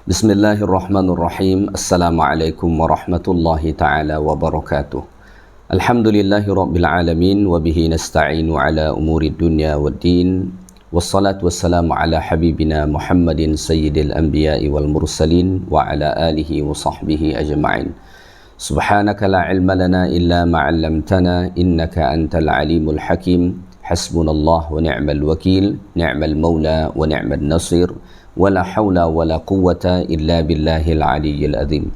Bismillahirrahmanirrahim. Assalamualaikum warahmatullahi ta'ala wabarakatuh. Alhamdulillahi rabbil alamin wa bihi nasta'inu ala umuri dunya waddin. Wassalatu wassalamu ala habibina Muhammadin sayyidil anbiya'i wal mursalin wa ala alihi wa sahbihi ajma'in. Subhanaka la ilma lana illa ma 'allamtana innaka antal alimul hakim. Hasbunallah wa ni'mal wakil, ni'mal maula wa ni'mal nasir. Wala hawla wala quwwata illa billahil aliyyil azim.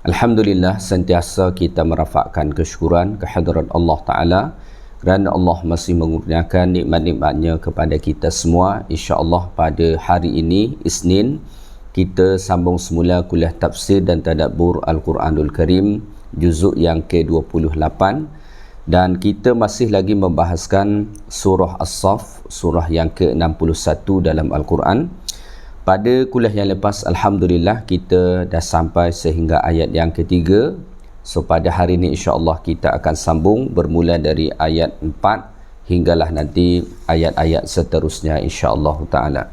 Alhamdulillah, sentiasa kita merafakkan kesyukuran kehadrat Allah Ta'ala kerana Allah masih mengurniakan nikmat-nikmatnya kepada kita semua. InsyaAllah pada hari ini, Isnin, kita sambung semula kuliah tafsir dan tadabbur Al-Quranul Karim juzuk yang ke-28, dan kita masih lagi membahaskan surah As-Saff, surah yang ke-61 dalam Al-Quran. Pada kuliah yang lepas, Alhamdulillah, kita dah sampai sehingga ayat yang ketiga. So pada hari ini insyaAllah kita akan sambung bermula dari ayat 4 hinggalah nanti ayat-ayat seterusnya insyaAllah ta'ala.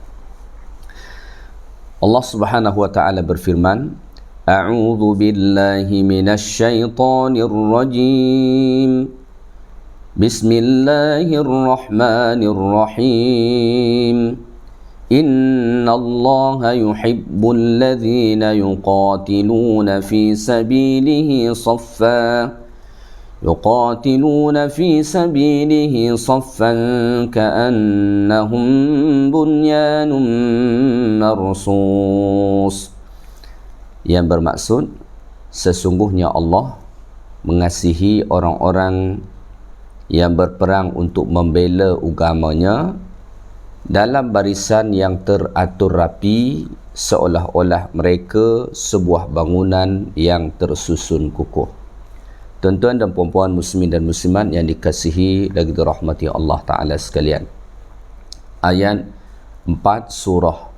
Allah subhanahu wa ta'ala berfirman, A'udhu billahi minasyaitanir rajim. Bismillahirrahmanirrahim. إن الله يحب الذين يقاتلون في سبيله صفا كأنهم بنيان مرصوص. Yang bermaksud, sesungguhnya Allah mengasihi orang-orang yang berperang untuk membela agamanya dalam barisan yang teratur rapi, seolah-olah mereka sebuah bangunan yang tersusun kukuh. Tuan-tuan dan puan-puan muslimin dan muslimat yang dikasihi lagi dirahmati Allah Ta'ala sekalian, ayat 4 surah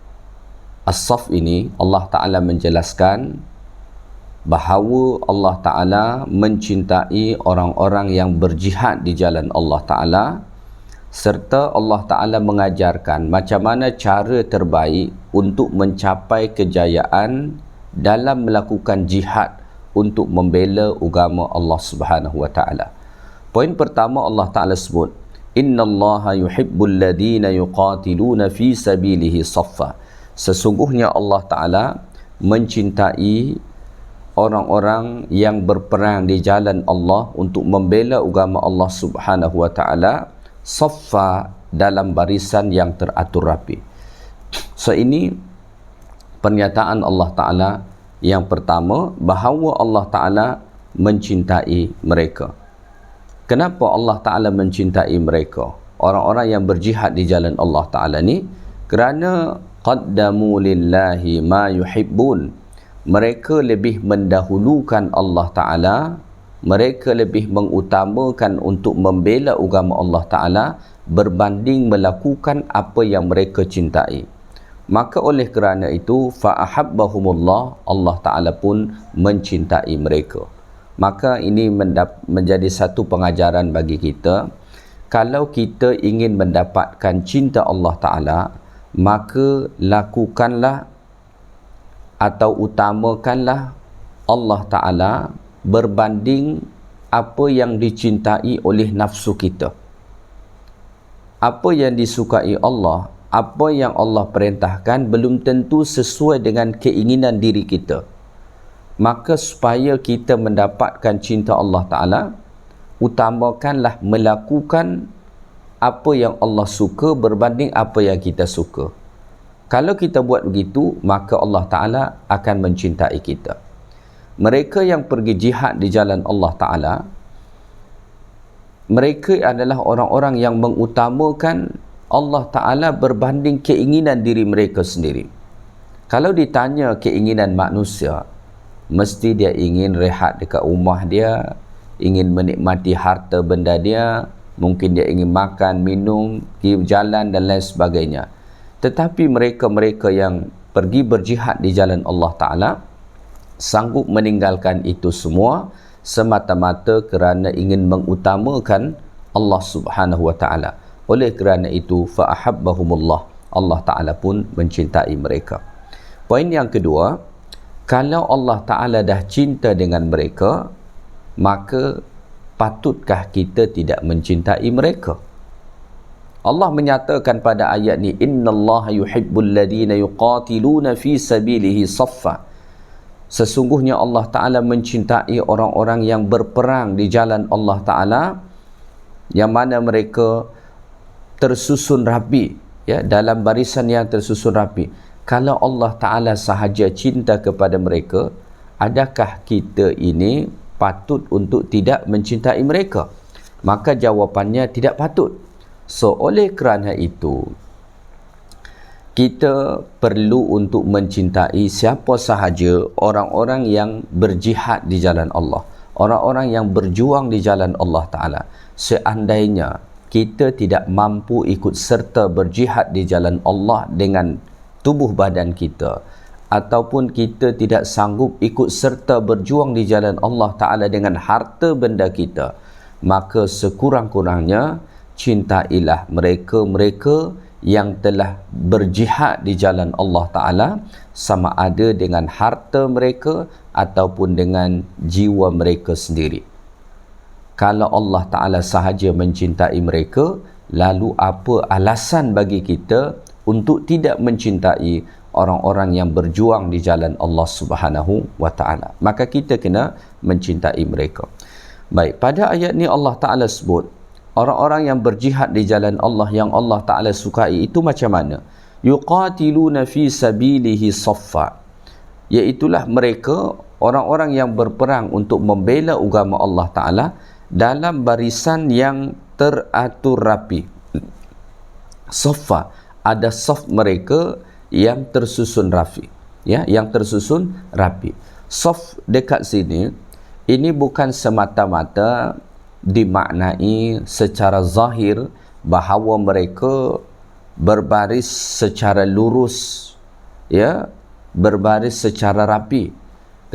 As-Saff ini Allah Ta'ala menjelaskan bahawa Allah Ta'ala mencintai orang-orang yang berjihad di jalan Allah Ta'ala, serta Allah Ta'ala mengajarkan macam mana cara terbaik untuk mencapai kejayaan dalam melakukan jihad untuk membela agama Allah Subhanahu wa Ta'ala. Poin pertama Allah Ta'ala sebut, Innallaha yuhibbul ladhina yuqatiluna fi sabilihi saffa. Sesungguhnya Allah Ta'ala mencintai orang-orang yang berperang di jalan Allah untuk membela agama Allah Subhanahu wa Ta'ala saffa, dalam barisan yang teratur rapi. So ini pernyataan Allah Ta'ala yang pertama, bahawa Allah Ta'ala mencintai mereka. Kenapa Allah Ta'ala mencintai mereka, orang-orang yang berjihad di jalan Allah Ta'ala ni? Kerana qaddamu lillahi ma yuhibbun. Mereka lebih mendahulukan Allah Ta'ala, mereka lebih mengutamakan untuk membela agama Allah Ta'ala berbanding melakukan apa yang mereka cintai. Maka oleh kerana itu, fa'ahabbahumullah, Allah Ta'ala pun mencintai mereka. Maka ini menjadi satu pengajaran bagi kita. Kalau kita ingin mendapatkan cinta Allah Ta'ala, maka lakukanlah atau utamakanlah Allah Ta'ala berbanding apa yang dicintai oleh nafsu kita. Apa yang disukai Allah, apa yang Allah perintahkan belum tentu sesuai dengan keinginan diri kita. Maka supaya kita mendapatkan cinta Allah Ta'ala, utamakanlah melakukan apa yang Allah suka berbanding apa yang kita suka. Kalau kita buat begitu, maka Allah Ta'ala akan mencintai kita. Mereka yang pergi jihad di jalan Allah Ta'ala, mereka adalah orang-orang yang mengutamakan Allah Ta'ala berbanding keinginan diri mereka sendiri. Kalau ditanya keinginan manusia, mesti dia ingin rehat dekat rumah dia, ingin menikmati harta benda dia, mungkin dia ingin makan, minum, pergi jalan dan lain sebagainya. Tetapi mereka-mereka yang pergi berjihad di jalan Allah Ta'ala sanggup meninggalkan itu semua semata-mata kerana ingin mengutamakan Allah Subhanahu wa Ta'ala. Oleh kerana itu, fa'ahabbahumullah, Allah Ta'ala pun mencintai mereka. Poin yang kedua, kalau Allah Ta'ala dah cinta dengan mereka, maka patutkah kita tidak mencintai mereka? Allah menyatakan pada ayat ni, innallaha yuhibbul ladina yuqatiluna fi sabilihi saffa. Sesungguhnya Allah Ta'ala mencintai orang-orang yang berperang di jalan Allah Ta'ala, yang mana mereka tersusun rapi, ya, dalam barisan yang tersusun rapi. Kalau Allah Ta'ala sahaja cinta kepada mereka, adakah kita ini patut untuk tidak mencintai mereka? Maka jawapannya tidak patut. So, oleh kerana itu, kita perlu untuk mencintai siapa sahaja orang-orang yang berjihad di jalan Allah, orang-orang yang berjuang di jalan Allah Ta'ala. Seandainya kita tidak mampu ikut serta berjihad di jalan Allah dengan tubuh badan kita, ataupun kita tidak sanggup ikut serta berjuang di jalan Allah Ta'ala dengan harta benda kita, maka sekurang-kurangnya cintailah mereka-mereka yang telah berjihad di jalan Allah Ta'ala, sama ada dengan harta mereka ataupun dengan jiwa mereka sendiri. Kalau Allah Ta'ala sahaja mencintai mereka, lalu apa alasan bagi kita untuk tidak mencintai orang-orang yang berjuang di jalan Allah Subhanahu wa Ta'ala? Maka kita kena mencintai mereka. Baik, pada ayat ni Allah Ta'ala sebut orang-orang yang berjihad di jalan Allah yang Allah Ta'ala sukai itu macam mana? Yuqatiluna fi sabilihi saffa, iaitulah mereka orang-orang yang berperang untuk membela agama Allah Ta'ala dalam barisan yang teratur rapi. Saffa, ada saf mereka yang tersusun rapi, ya, yang tersusun rapi. Saf dekat sini ini bukan semata-mata dimaknai secara zahir bahawa mereka berbaris secara lurus, ya, berbaris secara rapi.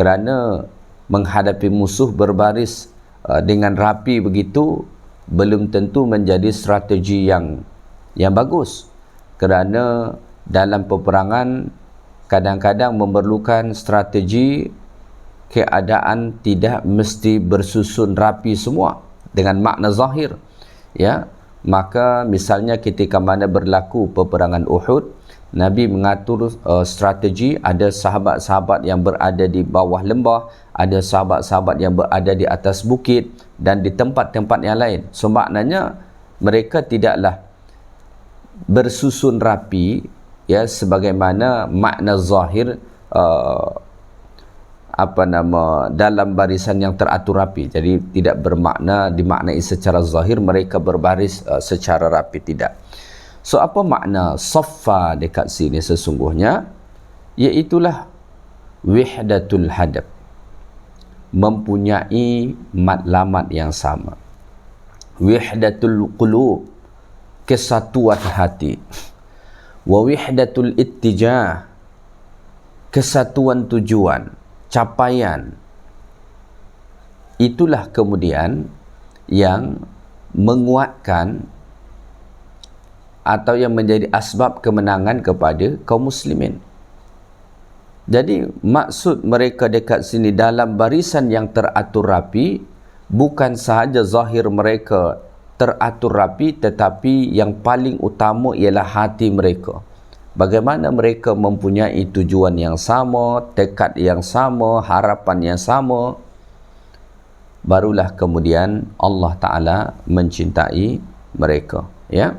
Kerana menghadapi musuh berbaris dengan rapi begitu belum tentu menjadi strategi yang bagus. Kerana dalam peperangan kadang-kadang memerlukan strategi, keadaan tidak mesti bersusun rapi semua dengan makna zahir, ya. Maka misalnya ketika mana berlaku peperangan Uhud, Nabi mengatur strategi. Ada sahabat-sahabat yang berada di bawah lembah, ada sahabat-sahabat yang berada di atas bukit dan di tempat-tempat yang lain. So maknanya mereka tidaklah bersusun rapi, ya, sebagaimana makna zahir dalam barisan yang teratur rapi. Jadi tidak bermakna dimaknai secara zahir mereka berbaris secara rapi, tidak. So apa makna saffa dekat sini sesungguhnya? Iaitulah wihdatul hadab, mempunyai matlamat yang sama. Wihdatul qulub, kesatuan hati. Wa wihdatul ittijah, kesatuan tujuan, capaian. Itulah kemudian yang menguatkan atau yang menjadi asbab kemenangan kepada kaum muslimin. Jadi maksud mereka dekat sini dalam barisan yang teratur rapi, bukan sahaja zahir mereka teratur rapi, tetapi yang paling utama ialah hati mereka. Bagaimana mereka mempunyai tujuan yang sama, tekad yang sama, harapan yang sama, barulah kemudian Allah Ta'ala mencintai mereka, ya.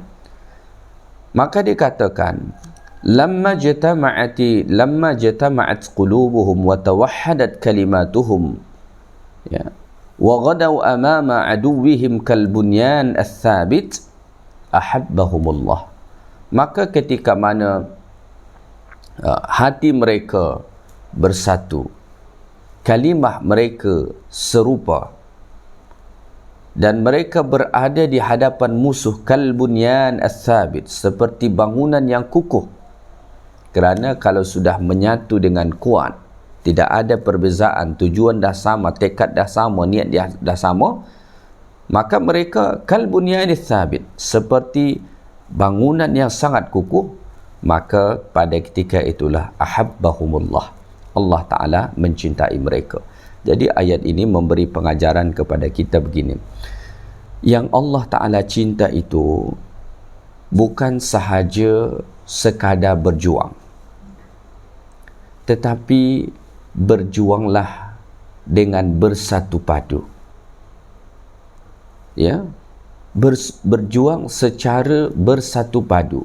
Maka dikatakan lamma jatama'at qulubuhum wa tawahhadat kalimatuhum, ya, wa ghadaw amama aduwwihim kal bunyan ats-tsabit ahabbahumullah. Maka ketika mana hati mereka bersatu, kalimah mereka serupa, dan mereka berada di hadapan musuh kal bunyan ats-tsabit, seperti bangunan yang kukuh. Kerana kalau sudah menyatu dengan kuat, tidak ada perbezaan, tujuan dah sama, tekad dah sama, niat dia dah sama, maka mereka kal bunyan ats-tsabit, seperti bangunan yang sangat kukuh. maka pada ketika itulah ahabbahumullah, Allah Ta'ala mencintai mereka. Jadi ayat ini memberi pengajaran kepada kita begini, yang Allah Ta'ala cinta itu bukan sahaja sekadar berjuang, tetapi berjuanglah dengan bersatu padu, ya, berjuang secara bersatu padu,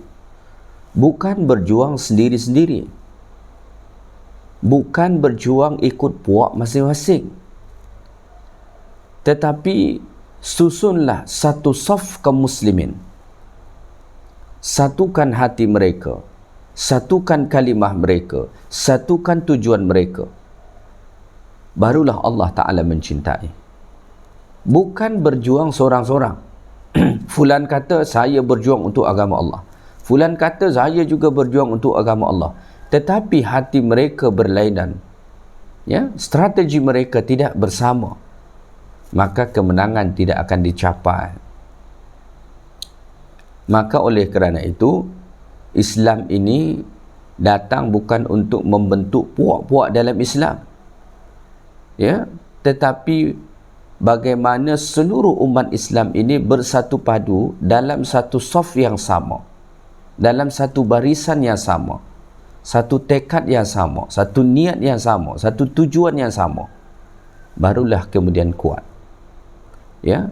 bukan berjuang sendiri-sendiri, bukan berjuang ikut puak masing-masing, tetapi susunlah satu saf kaum muslimin, satukan hati mereka, satukan kalimah mereka, satukan tujuan mereka, barulah Allah Ta'ala mencintai. Bukan berjuang seorang-seorang. Fulan kata saya berjuang untuk agama Allah, fulan kata saya juga berjuang untuk agama Allah, tetapi hati mereka berlainan, ya, strategi mereka tidak bersama, maka kemenangan tidak akan dicapai. Maka oleh kerana itu, Islam ini datang bukan untuk membentuk puak-puak dalam Islam, ya, tetapi bagaimana seluruh umat Islam ini bersatu padu dalam satu saf yang sama, dalam satu barisan yang sama, satu tekad yang sama, satu niat yang sama, satu tujuan yang sama, barulah kemudian kuat. Ya,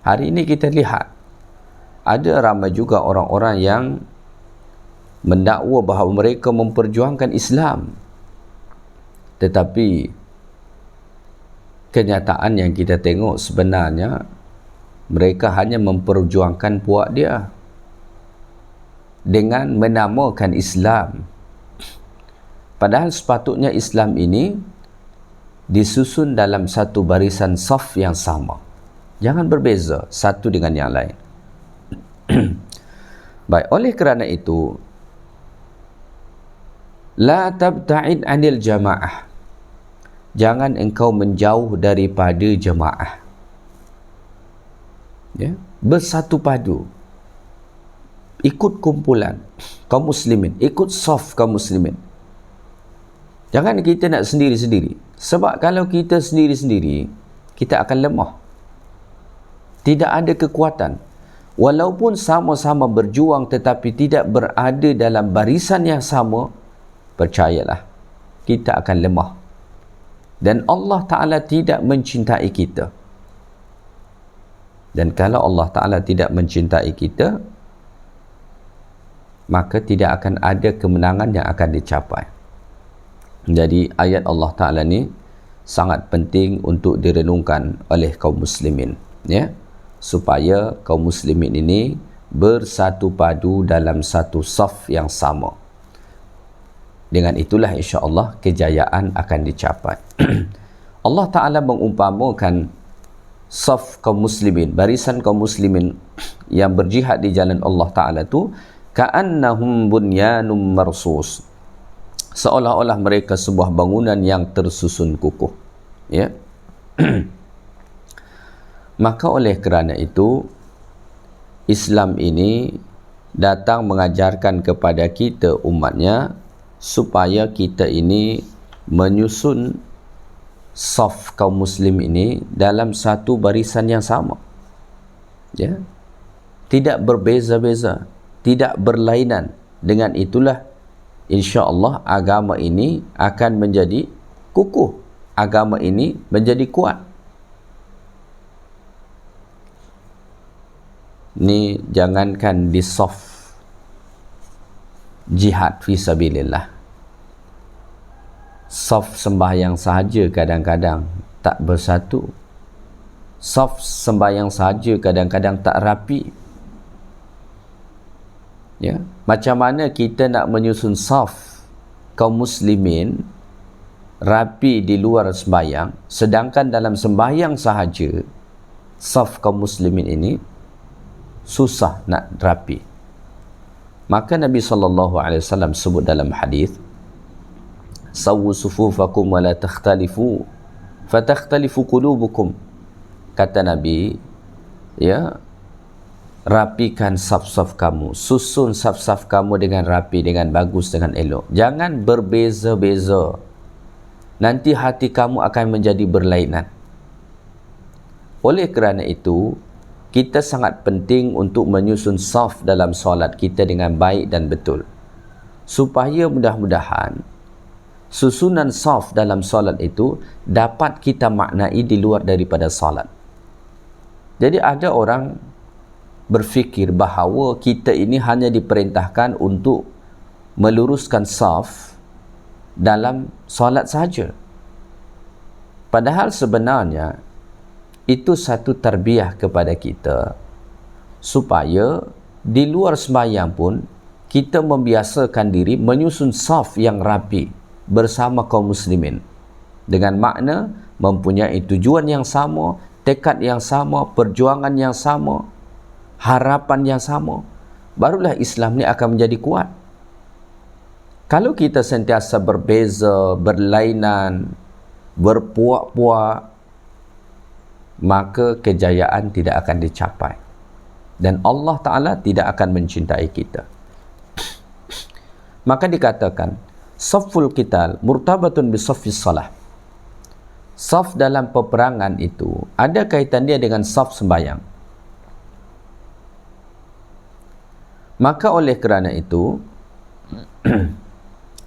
hari ini kita lihat ada ramai juga orang-orang yang mendakwa bahawa mereka memperjuangkan Islam, tetapi kenyataan yang kita tengok sebenarnya mereka hanya memperjuangkan puak dia dengan menamakan Islam, padahal sepatutnya Islam ini disusun dalam satu barisan saf yang sama, jangan berbeza satu dengan yang lain. Baik, oleh kerana itu, la tabta'id anil jamaah, jangan engkau menjauh daripada jemaah, ya, bersatu padu, ikut kumpulan kaum muslimin, ikut saf kaum muslimin. Jangan kita nak sendiri-sendiri, sebab kalau kita sendiri-sendiri kita akan lemah, tidak ada kekuatan. Walaupun sama-sama berjuang tetapi tidak berada dalam barisan yang sama, percayalah kita akan lemah, dan Allah Ta'ala tidak mencintai kita. Dan kalau Allah Ta'ala tidak mencintai kita, maka tidak akan ada kemenangan yang akan dicapai. Jadi ayat Allah Ta'ala ni sangat penting untuk direnungkan oleh kaum muslimin, ya, supaya kaum muslimin ini bersatu padu dalam satu saf yang sama. Dengan itulah insya-Allah kejayaan akan dicapai. Allah Ta'ala mengumpamakan saf kaum muslimin, barisan kaum muslimin yang berjihad di jalan Allah Ta'ala tu, ka'annahum bunyanum marsus, seolah-olah mereka sebuah bangunan yang tersusun kukuh, ya. Maka oleh kerana itu, Islam ini datang mengajarkan kepada kita umatnya supaya kita ini menyusun saf kaum muslim ini dalam satu barisan yang sama, ya, tidak berbeza-beza, tidak berlainan. Dengan itulah insya-Allah agama ini akan menjadi kukuh, agama ini menjadi kuat. Ni jangankan di saf jihad fi sabilillah, saf sembahyang sahaja kadang-kadang tak bersatu, saf sembahyang sahaja kadang-kadang tak rapi, ya. Macam mana kita nak menyusun saf kaum muslimin rapi di luar sembahyang, sedangkan dalam sembahyang sahaja saf kaum muslimin ini susah nak rapi. Maka Nabi SAW sebut dalam hadis, sawwu sufufakum wa la takhtalifu fatakhtalifu qulubukum. Kata Nabi, ya, rapikan saf-saf kamu, susun saf-saf kamu dengan rapi, dengan bagus, dengan elok. Jangan berbeza-beza. Nanti hati kamu akan menjadi berlainan. Oleh kerana itu, kita sangat penting untuk menyusun saf dalam solat kita dengan baik dan betul. Supaya mudah-mudahan susunan saf dalam solat itu dapat kita maknai di luar daripada solat. Jadi ada orang berfikir bahawa kita ini hanya diperintahkan untuk meluruskan saf dalam solat saja. Padahal sebenarnya itu satu tarbiyah kepada kita supaya di luar sembahyang pun kita membiasakan diri menyusun saf yang rapi bersama kaum muslimin dengan makna mempunyai tujuan yang sama, tekad yang sama, perjuangan yang sama, harapan yang sama. Barulah Islam ni akan menjadi kuat. Kalau kita sentiasa berbeza, berlainan, berpuak-puak, maka kejayaan tidak akan dicapai dan Allah Ta'ala tidak akan mencintai kita. Maka dikatakan safful qital murtabatun bi saffis salah. Saf dalam peperangan itu ada kaitan dia dengan saf sembahyang. Maka oleh kerana itu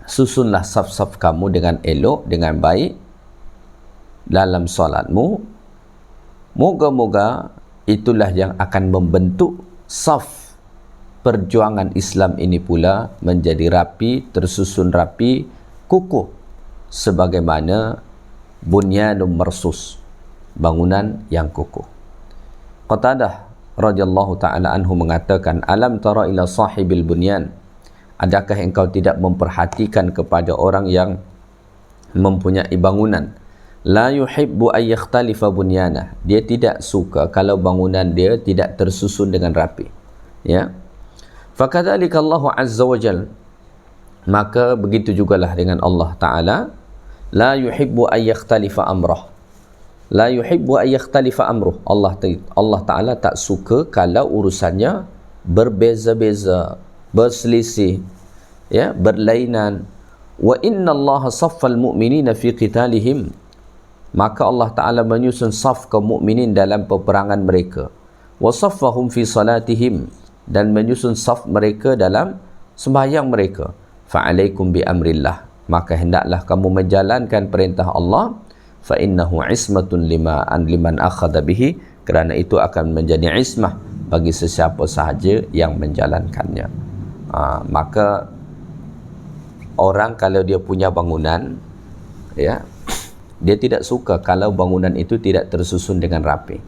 susunlah saf-saf kamu dengan elok, dengan baik dalam solatmu. Moga-moga itulah yang akan membentuk saf perjuangan Islam ini pula menjadi rapi, tersusun rapi, kukuh sebagaimana bunyanun marsus, bangunan yang kukuh. Qatadah radhiyallahu ta'ala anhu mengatakan, alam tara ila sahibil bunyan, adakah engkau tidak memperhatikan kepada orang yang mempunyai bangunan, la yuhibbu ay yakhtalifa bunyanah, dia tidak suka kalau bangunan dia tidak tersusun dengan rapi, ya. Fakadzalika Allah azza wajal, maka begitu jugalah dengan Allah Ta'ala, la yuhibbu ay yakhtalifa amrah, la yuhibbu ay yakhtalifa amruh, Allah Ta'ala tak suka kalau urusannya berbeza-beza, berselisih, ya, berlainan. Wa inna Allah saffal mu'minina fi qitalihim, maka Allah Ta'ala menyusun saf kaum mukminin dalam peperangan mereka. Wa saffahum fi salatihim, dan menyusun saf mereka dalam sembahyang mereka. Fa'alaikum bi amrillah, maka hendaklah kamu menjalankan perintah Allah. Fa innahu ismatun liman akhadha bihi, kerana itu akan menjadi ismah bagi sesiapa sahaja yang menjalankannya. Maka orang kalau dia punya bangunan, ya, dia tidak suka kalau bangunan itu tidak tersusun dengan rapi.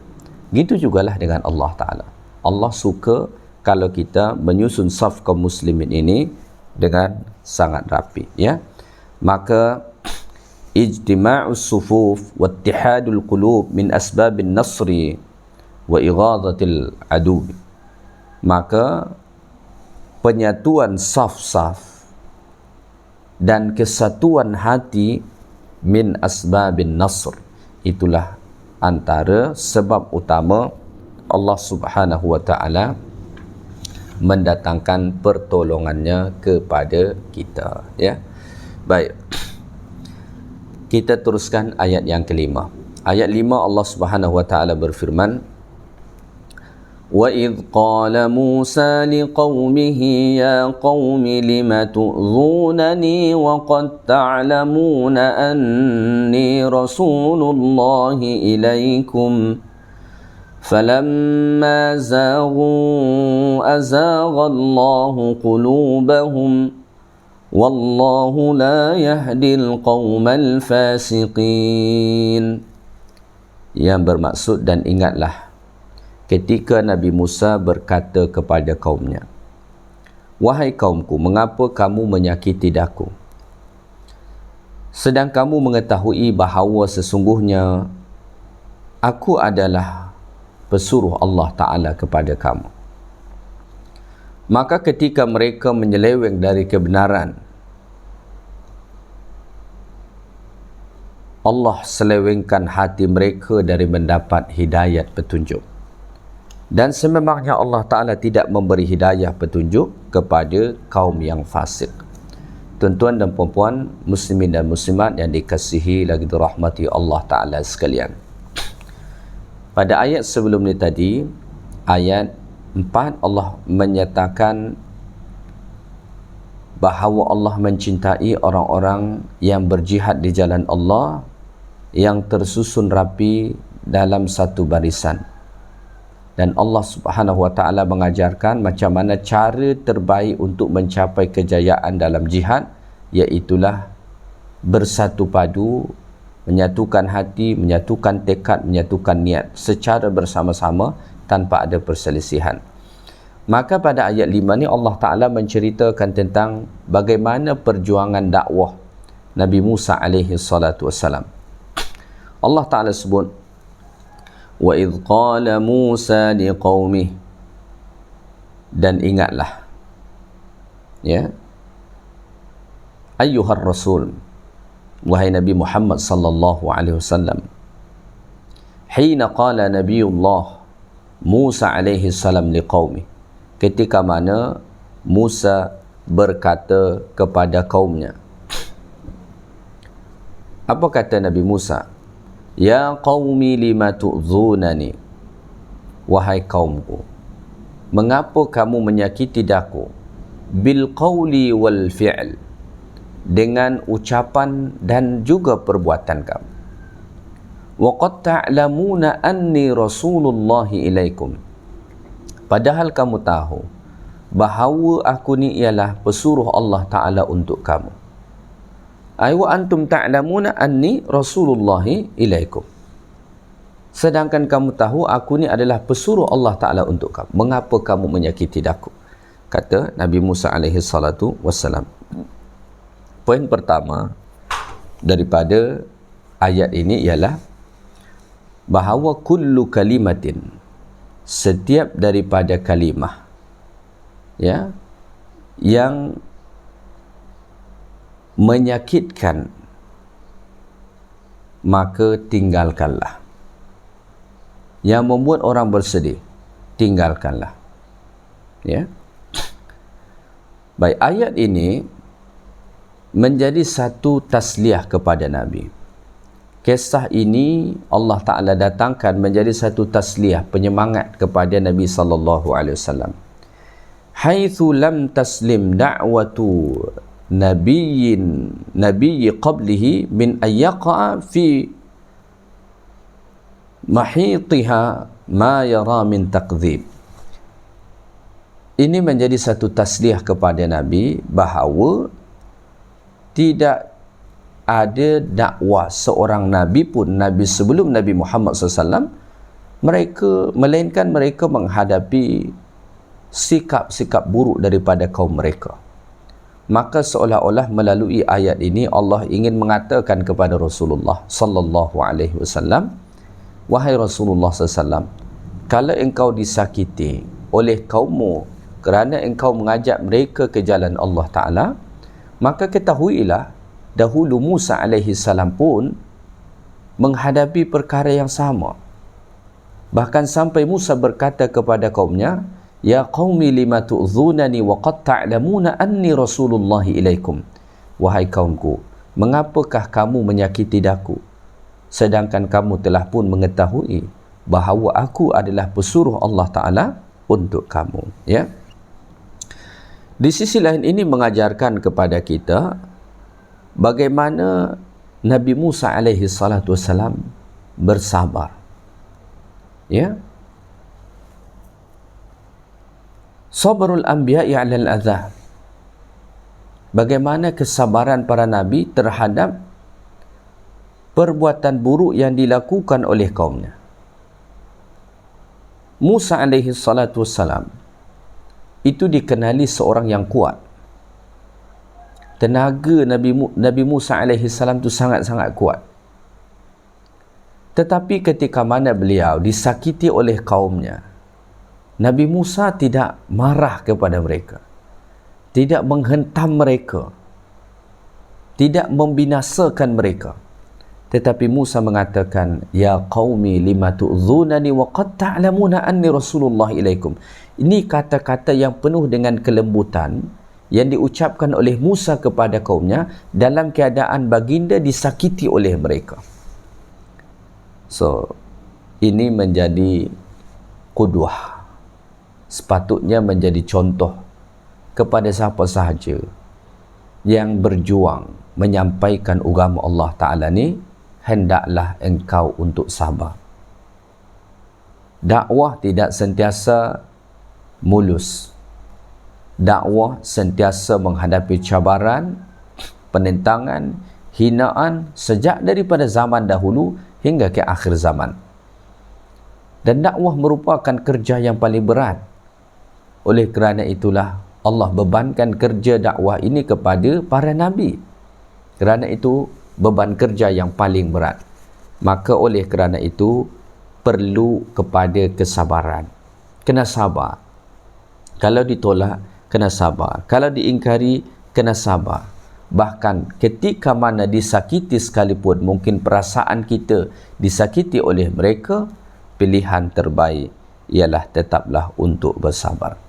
Gitu jugalah dengan Allah Ta'ala. Allah suka kalau kita menyusun saf kaum muslimin ini dengan sangat rapi, ya. Maka ijtima'us sufuf wa ittihadul qulub min asbabin nasri wa ighadatil adu. Maka penyatuan saf-saf dan kesatuan hati min asbabin nasr, itulah antara sebab utama Allah Subhanahu wa ta'ala mendatangkan pertolongannya kepada kita, ya. Baik, kita teruskan ayat yang kelima. Ayat 5 Allah Subhanahu wa ta'ala berfirman, وَإِذْ قَالَ مُوسَى لِقَوْمِهِ يَا قَوْمِ لِمَ تُؤْذُونَنِي وَقَدْ تَعْلَمُونَ أَنِّي رَسُولُ اللَّهِ إِلَيْكُمْ فَلَمَّا زَاغُوا أَزَاغَ اللَّهُ قُلُوبَهُمْ وَاللَّهُ لَا يَهْدِي الْقَوْمَ الْفَاسِقِينَ. Yang bermaksud, dan ingatlah ketika Nabi Musa berkata kepada kaumnya, wahai kaumku, mengapa kamu menyakiti daku, sedang kamu mengetahui bahawa sesungguhnya aku adalah pesuruh Allah Ta'ala kepada kamu. Maka ketika mereka menyeleweng dari kebenaran, Allah selewengkan hati mereka dari mendapat hidayat petunjuk. Dan sememangnya Allah Ta'ala tidak memberi hidayah petunjuk kepada kaum yang fasik. Tuan-tuan dan puan-puan, muslimin dan muslimat yang dikasihi lagi dirahmati Allah Ta'ala sekalian. Pada ayat sebelum ni tadi, ayat 4, Allah menyatakan bahawa Allah mencintai orang-orang yang berjihad di jalan Allah, yang tersusun rapi dalam satu barisan. Dan Allah Subhanahu wa Ta'ala mengajarkan macam mana cara terbaik untuk mencapai kejayaan dalam jihad, iaitulah bersatu padu, menyatukan hati, menyatukan tekad, menyatukan niat secara bersama-sama tanpa ada perselisihan. Maka pada ayat 5 ni Allah Ta'ala menceritakan tentang bagaimana perjuangan dakwah Nabi Musa alaihi salatu wassalam. Allah Ta'ala sebut, wa idh qala Musa liqaumih, dan ingatlah, ya, ayyuhar rasul, wahai Nabi Muhammad sallallahu alaihi wasallam, hina qala Nabiullah Musa alaihi salam liqaumih, ketika mana Musa berkata kepada kaumnya. Apa kata Nabi Musa? Ya qaumi lima tu'zunani, wahai kaumku, mengapa kamu menyakiti daku? Bil qawli wal fi'l, dengan ucapan dan juga perbuatan kamu. Wa qad ta'lamuna anni rasulullahi ilaikum, padahal kamu tahu bahawa aku ni ialah pesuruh Allah Ta'ala untuk kamu. Ay wa antum ta'lamuna anni rasulullahi ilaikum, sedangkan kamu tahu aku ni adalah pesuruh Allah Ta'ala untuk kamu. Mengapa kamu menyakiti daku? Kata Nabi Musa alaihi salatu wassalam. Poin pertama daripada ayat ini ialah bahawa kullu kalimatin, setiap daripada kalimah, ya, yang menyakitkan, maka tinggalkanlah. Yang membuat orang bersedih, tinggalkanlah. Ya. Baik, ayat ini menjadi satu tasliah kepada Nabi. Kisah ini Allah Ta'ala datangkan menjadi satu tasliah, penyemangat kepada Nabi sallallahu alaihi wasallam. Haitsu lam taslim da'watu nabiyyi qablihi min ayyaqa fi mahitiha ma yara min taqdhib. Ini menjadi satu tasliah kepada Nabi bahawa tidak ada dakwah seorang Nabi pun, Nabi sebelum Nabi Muhammad SAW, melainkan mereka menghadapi sikap-sikap buruk daripada kaum mereka. Maka seolah-olah melalui ayat ini Allah ingin mengatakan kepada Rasulullah sallallahu alaihi wasallam, wahai Rasulullah sallallahu, kalau engkau disakiti oleh kaummu kerana engkau mengajak mereka ke jalan Allah Ta'ala, maka ketahuilah dahulu Musa alaihi salam pun menghadapi perkara yang sama. Bahkan sampai Musa berkata kepada kaumnya, ya qaumi lima tu'zunani wa qad ta'lamuna anni rasulullahi ilaikum, wahai kaumku, mengapakah kamu menyakiti daku sedangkan kamu telah pun mengetahui bahawa aku adalah pesuruh Allah Ta'ala untuk kamu. Ya. Di sisi lain ini mengajarkan kepada kita bagaimana Nabi Musa alaihi salatu wassalam bersabar. Ya. Sabrul anbiya'i 'alal adha, bagaimana kesabaran para nabi terhadap perbuatan buruk yang dilakukan oleh kaumnya. Musa alaihi salatu wassalam itu dikenali seorang yang kuat. Tenaga Nabi Musa alaihi salam itu sangat-sangat kuat. Tetapi ketika mana beliau disakiti oleh kaumnya, Nabi Musa tidak marah kepada mereka, tidak menghentam mereka, tidak membinasakan mereka. Tetapi Musa mengatakan, ya qaumi lima tu'dhunani wa qad ta'lamuna anni Rasulullah ilaikum. Ini kata-kata yang penuh dengan kelembutan yang diucapkan oleh Musa kepada kaumnya dalam keadaan baginda disakiti oleh mereka. So, ini menjadi qudwah. Sepatutnya menjadi contoh kepada siapa sahaja yang berjuang menyampaikan agama Allah Ta'ala ni, hendaklah engkau untuk sabar. Dakwah tidak sentiasa mulus. Dakwah sentiasa menghadapi cabaran, penentangan, hinaan sejak daripada zaman dahulu hingga ke akhir zaman. Dan dakwah merupakan kerja yang paling berat. Oleh kerana itulah Allah bebankan kerja dakwah ini kepada para nabi. Kerana itu beban kerja yang paling berat. Maka oleh kerana itu perlu kepada kesabaran. Kena sabar. Kalau ditolak, kena sabar. Kalau diingkari, kena sabar. Bahkan ketika mana disakiti sekalipun, mungkin perasaan kita disakiti oleh mereka, pilihan terbaik ialah tetaplah untuk bersabar.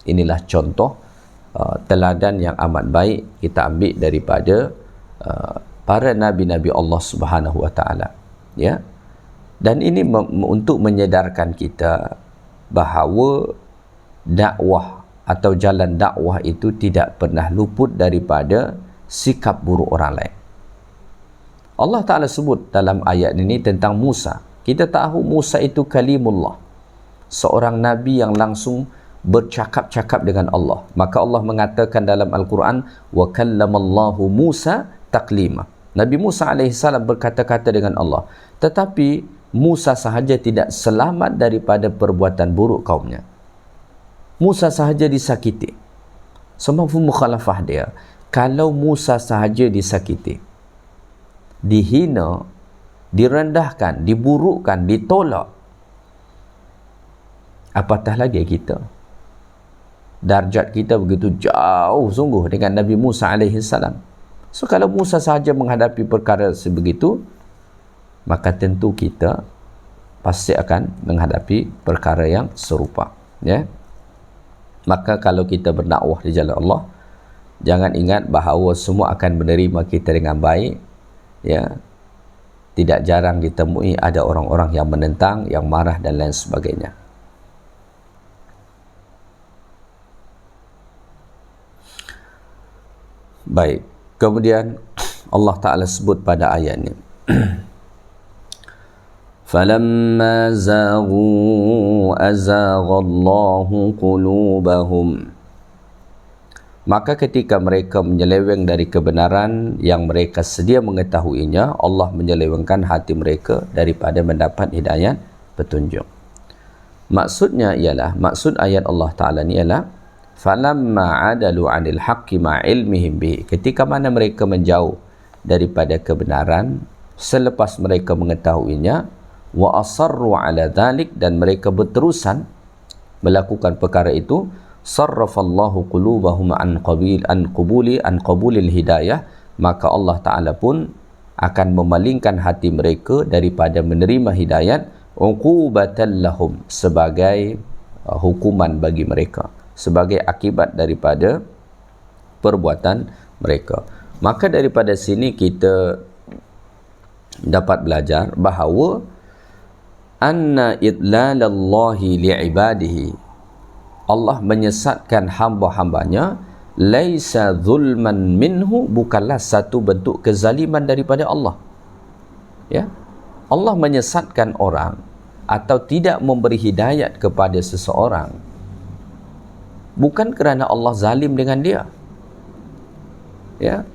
Inilah contoh teladan yang amat baik kita ambil daripada para nabi-nabi Allah Subhanahu wa taala, ya. Dan ini untuk menyedarkan kita bahawa dakwah atau jalan dakwah itu tidak pernah luput daripada sikap buruk orang lain. Allah Ta'ala sebut dalam ayat ini tentang Musa. Kita tahu Musa itu kalimullah, seorang nabi yang langsung bercakap-cakap dengan Allah. Maka Allah mengatakan dalam Al-Quran, wa kallamallahu Musa taklima. Nabi Musa AS berkata-kata dengan Allah. Tetapi Musa sahaja tidak selamat daripada perbuatan buruk kaumnya. Musa sahaja disakiti. Semua mukhalafah dia. Kalau Musa sahaja disakiti, dihina, direndahkan, diburukkan, ditolak, apatah lagi kita. Darjat kita begitu jauh sungguh dengan Nabi Musa AS. So kalau Musa sahaja menghadapi perkara sebegitu, maka tentu kita pasti akan menghadapi perkara yang serupa, ya. Maka kalau kita berdakwah di jalan Allah, jangan ingat bahawa semua akan menerima kita dengan baik, ya. Tidak jarang ditemui ada orang-orang yang menentang, yang marah dan lain sebagainya. Baik, kemudian Allah Ta'ala sebut pada ayat ini, فَلَمَّا زَاغُوا أَزَاغَ اللَّهُ قُلُوبَهُمْ. Maka ketika mereka menyeleweng dari kebenaran yang mereka sedia mengetahuinya, Allah menyelewengkan hati mereka daripada mendapat hidayah petunjuk. Maksudnya ialah, maksud ayat Allah Ta'ala ni ialah falamma adalu 'anil haqqi ma'ilmihim bihi. Ketika mana mereka menjauh daripada kebenaran selepas mereka mengetahuinya, wa asarru 'ala dhalik, dan mereka berterusan melakukan perkara itu, sarrafallahu qulubahum an qabulil hidayah, maka Allah Ta'ala pun akan memalingkan hati mereka daripada menerima hidayat, uqubatan lahum, sebagai hukuman bagi mereka, sebagai akibat daripada perbuatan mereka. Maka daripada sini kita dapat belajar bahawa anna idlalallahi li'ibadihi, Allah menyesatkan hamba-hambanya, laisa zulman minhu, bukanlah satu bentuk kezaliman daripada Allah, ya. Allah menyesatkan orang atau tidak memberi hidayat kepada seseorang bukan kerana Allah zalim dengan dia, ya.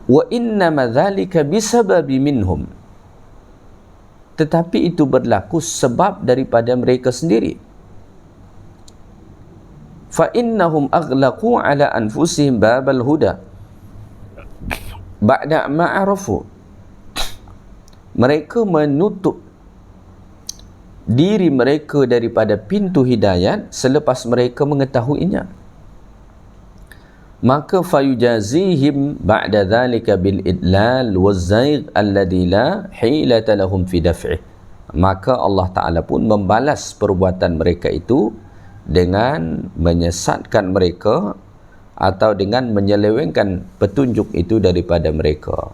Wa innama dzalika bisababi minhum, tetapi itu berlaku sebab daripada mereka sendiri. Fa innahum aghlaqu ala anfusihim babal huda ba'da ma'arafu. Mereka menutup diri mereka daripada pintu hidayat selepas mereka mengetahuinya. maka fayujazihim ba'da dhalika bil idlal waz-zaigh alladhi la hilata lahum fi daf'ih. Maka Allah Ta'ala pun membalas perbuatan mereka itu dengan menyesatkan mereka atau dengan menyelewengkan petunjuk itu daripada mereka.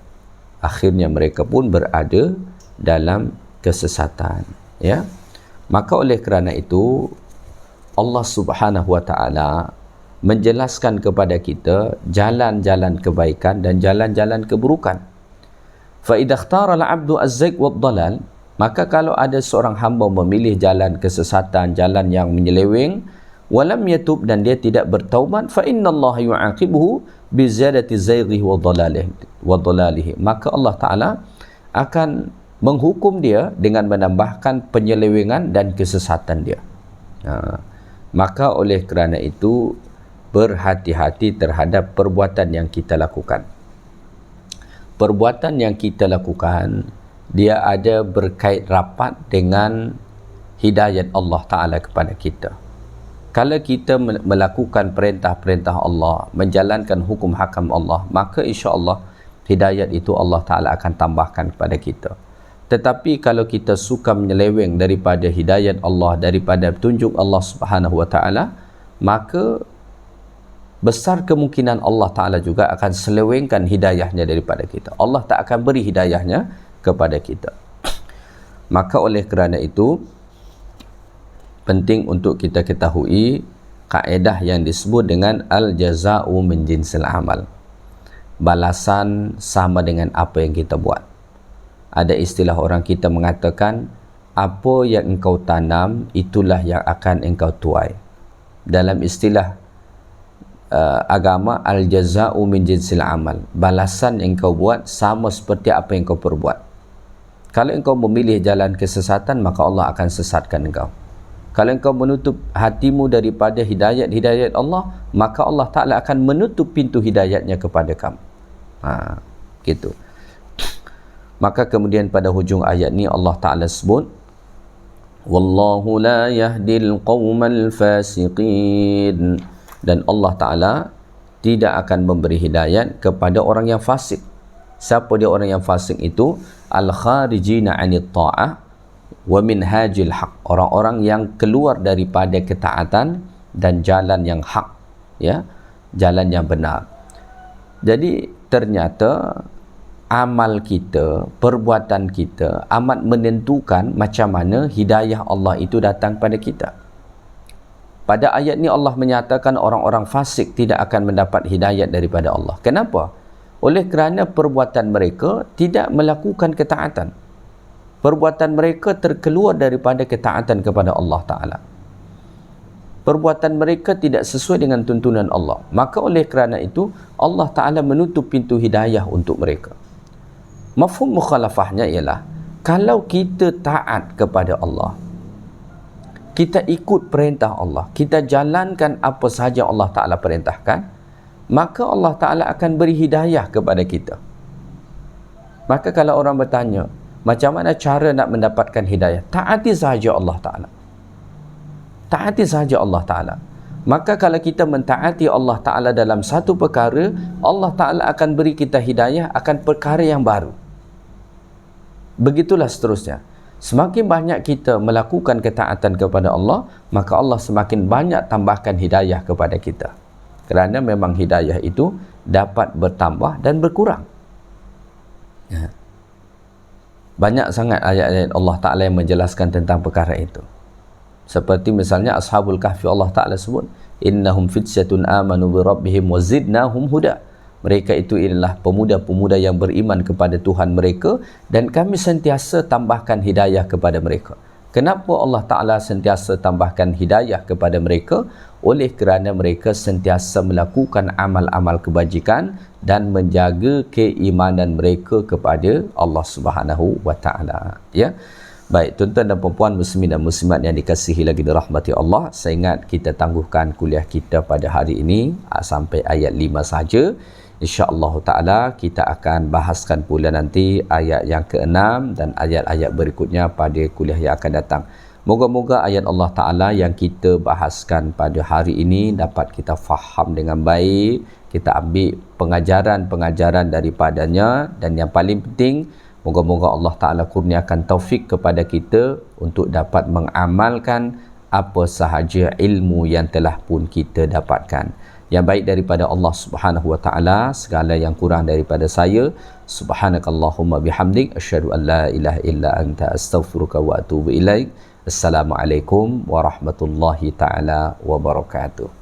Akhirnya mereka pun berada dalam kesesatan, ya. Maka oleh kerana itu Allah Subhanahu wa Ta'ala menjelaskan kepada kita jalan-jalan kebaikan dan jalan-jalan keburukan. Fa idza ikhtara al-'abdu az-zayg wad-dhalal, maka kalau ada seorang hamba memilih jalan kesesatan, jalan yang menyeleweng, walam yatub, dan dia tidak bertaubat, fa innallaha yu'aqibuhu bi ziyadati zayghihi wa dhalalihi, maka Allah Ta'ala akan menghukum dia dengan menambahkan penyelewengan dan kesesatan dia. Maka oleh kerana itu berhati-hati terhadap perbuatan yang kita lakukan. Perbuatan yang kita lakukan, dia ada berkait rapat dengan hidayat Allah Ta'ala kepada kita. Kalau kita melakukan perintah-perintah Allah, menjalankan hukum hakam Allah, maka insya-Allah hidayat itu Allah Ta'ala akan tambahkan kepada kita. Tetapi kalau kita suka menyeleweng daripada hidayat Allah, daripada petunjuk Allah Subhanahu wa Ta'ala, maka besar kemungkinan Allah Ta'ala juga akan selewengkan hidayahnya daripada kita. Allah tak akan beri hidayahnya kepada kita. Maka oleh kerana itu penting untuk kita ketahui kaedah yang disebut dengan al-jaza'u min jinsil amal. Balasan sama dengan apa yang kita buat. Ada istilah orang kita mengatakan, apa yang engkau tanam itulah yang akan engkau tuai. Dalam istilah agama, al-jaza'u min jinsil amal, balasan yang kau buat sama seperti apa yang kau perbuat. Kalau engkau memilih jalan kesesatan, maka Allah akan sesatkan engkau. Kalau engkau menutup hatimu daripada hidayat Allah, maka Allah Ta'ala akan menutup pintu hidayatnya kepada kamu. Gitu. Maka kemudian pada hujung ayat ni Allah Ta'ala sebut, wallahu la yahdil qawmal fasiqin, dan Allah Ta'ala tidak akan memberi hidayat kepada orang yang fasik. Siapa dia orang yang fasik itu? Al-kharijina anit ta'ah wa minhajil haq, orang-orang yang keluar daripada ketaatan dan jalan yang hak, ya, jalan yang benar. Jadi ternyata amal kita, perbuatan kita amat menentukan macam mana hidayah Allah itu datang pada kita. Pada ayat ni Allah menyatakan orang-orang fasik tidak akan mendapat hidayat daripada Allah. Kenapa? Oleh kerana perbuatan mereka tidak melakukan ketaatan. Perbuatan mereka terkeluar daripada ketaatan kepada Allah Ta'ala. Perbuatan mereka tidak sesuai dengan tuntunan Allah. Maka oleh kerana itu Allah Ta'ala menutup pintu hidayah untuk mereka. Mafhum mukhalafahnya ialah, kalau kita taat kepada Allah, kita ikut perintah Allah, kita jalankan apa sahaja Allah Ta'ala perintahkan, maka Allah Ta'ala akan beri hidayah kepada kita. Maka kalau orang bertanya, macam mana cara nak mendapatkan hidayah? Taati sahaja Allah Ta'ala. Taati sahaja Allah Ta'ala. Maka kalau kita mentaati Allah Ta'ala dalam satu perkara, Allah Ta'ala akan beri kita hidayah akan perkara yang baru. Begitulah seterusnya. Semakin banyak kita melakukan ketaatan kepada Allah, maka Allah semakin banyak tambahkan hidayah kepada kita. Kerana memang hidayah itu dapat bertambah dan berkurang. Banyak sangat ayat-ayat Allah Ta'ala yang menjelaskan tentang perkara itu. Seperti misalnya Ashabul Kahfi, Allah Ta'ala sebut, innahum fityatun amanu bi rabbihim wa zidnahum huda. Mereka itu ialah pemuda-pemuda yang beriman kepada Tuhan mereka, dan kami sentiasa tambahkan hidayah kepada mereka. Kenapa Allah Ta'ala sentiasa tambahkan hidayah kepada mereka? Oleh kerana mereka sentiasa melakukan amal-amal kebajikan dan menjaga keimanan mereka kepada Allah Subhanahu wa Ta'ala. Ya. Baik, tuan-tuan dan puan-puan muslimin dan muslimat yang dikasihi lagi dirahmati Allah, saya ingat kita tangguhkan kuliah kita pada hari ini sampai ayat 5 saja. InsyaAllah Ta'ala kita akan bahaskan pula nanti ayat yang ke-6 dan ayat-ayat berikutnya pada kuliah yang akan datang. Moga-moga ayat Allah Ta'ala yang kita bahaskan pada hari ini dapat kita faham dengan baik, kita ambil pengajaran-pengajaran daripadanya, dan yang paling penting, moga-moga Allah Ta'ala kurniakan taufik kepada kita untuk dapat mengamalkan apa sahaja ilmu yang telah pun kita dapatkan. Yang baik daripada Allah Subhanahu wa Ta'ala, segala yang kurang daripada saya. Subhanakallahumma bihamdik, asyhadu an la ilaha illa anta, astaghfiruka wa atubu ilaik. Assalamualaikum warahmatullahi taala wabarakatuh.